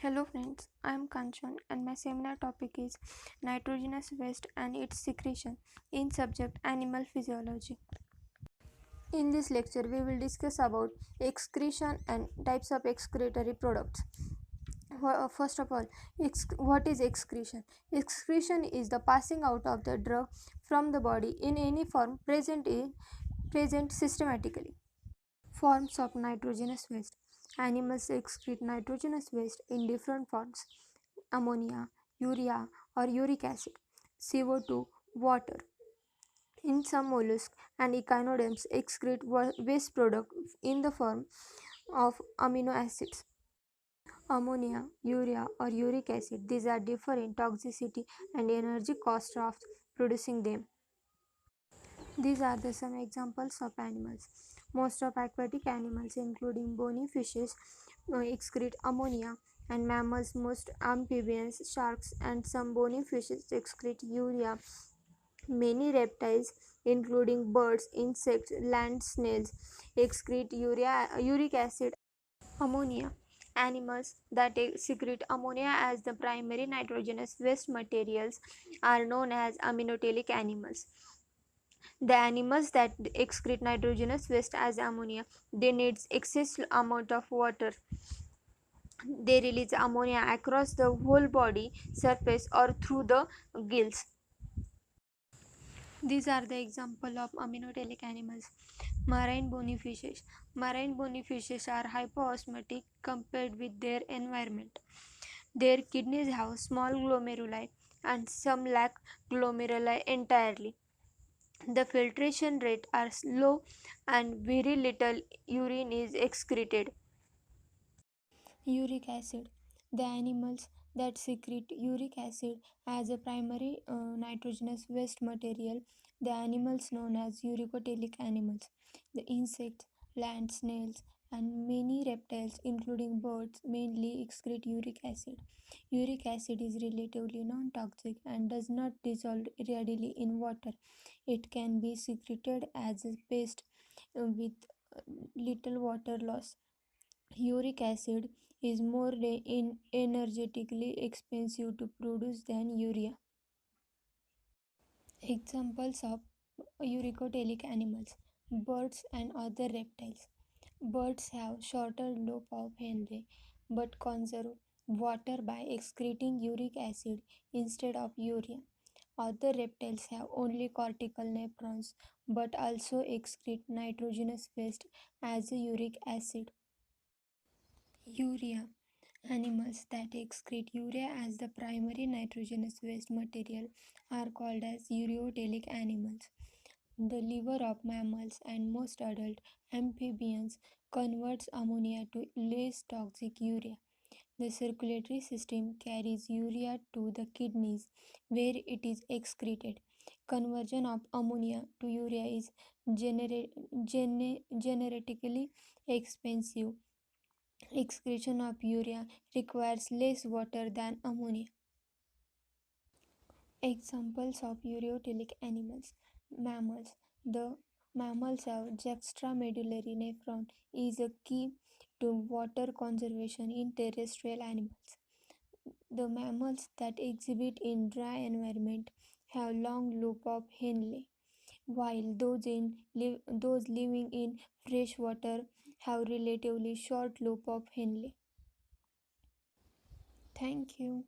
Hello friends, I am Kanchan and my seminar topic is nitrogenous waste and its secretion in subject animal physiology. In this lecture we will discuss about excretion and types of excretory products. First of all, what is excretion? Excretion is the passing out of the drug from the body in any form present systematically. Forms of nitrogenous waste. Animals excrete nitrogenous waste in different forms: ammonia, urea or uric acid, CO2, water. In some mollusks and echinoderms excrete waste product in the form of amino acids. Ammonia, urea or uric acid, these are differ in toxicity and energy cost of producing them. These are some examples of animals. Most of aquatic animals, including bony fishes, excrete ammonia, and mammals, most amphibians, sharks, and some bony fishes excrete urea. Many reptiles, including birds, insects, land snails, excrete uric acid, ammonia. Animals that secrete ammonia as the primary nitrogenous waste materials are known as aminotelic animals. The animals that excrete nitrogenous waste as ammonia, they need excess amount of water. They release ammonia across the whole body surface or through the gills. These are the example of aminotelic animals. Marine bony fishes. Marine bony fishes are hypoosmotic compared with their environment. Their kidneys have small glomeruli and some lack glomeruli entirely. The filtration rate are low and very little urine is excreted. Uric acid. The animals that secrete uric acid as a primary nitrogenous waste material, the animals known as uricotelic animals. The insects, land snails, and many reptiles, including birds, mainly excrete uric acid. Uric acid is relatively non toxic and does not dissolve readily in water. It can be secreted as a paste with little water loss. Uric acid is more energetically expensive to produce than urea. Examples of uricotelic animals: birds and other reptiles. Birds have shorter lobe of Henle but conserve water by excreting uric acid instead of urea. Other reptiles have only cortical nephrons but also excrete nitrogenous waste as uric acid. Urea. Animals that excrete urea as the primary nitrogenous waste material are called as ureotelic animals. The liver of mammals and most adult amphibians converts ammonia to less toxic urea. The circulatory system carries urea to the kidneys where it is excreted. Conversion of ammonia to urea is genetically expensive. Excretion of urea requires less water than ammonia. Examples of ureotelic animals. Mammals. The mammals have juxtamedullary nephron is a key to water conservation in terrestrial animals. The mammals that exhibit in dry environment have long loop of Henle, while those living in fresh water have relatively short loop of Henle. Thank you.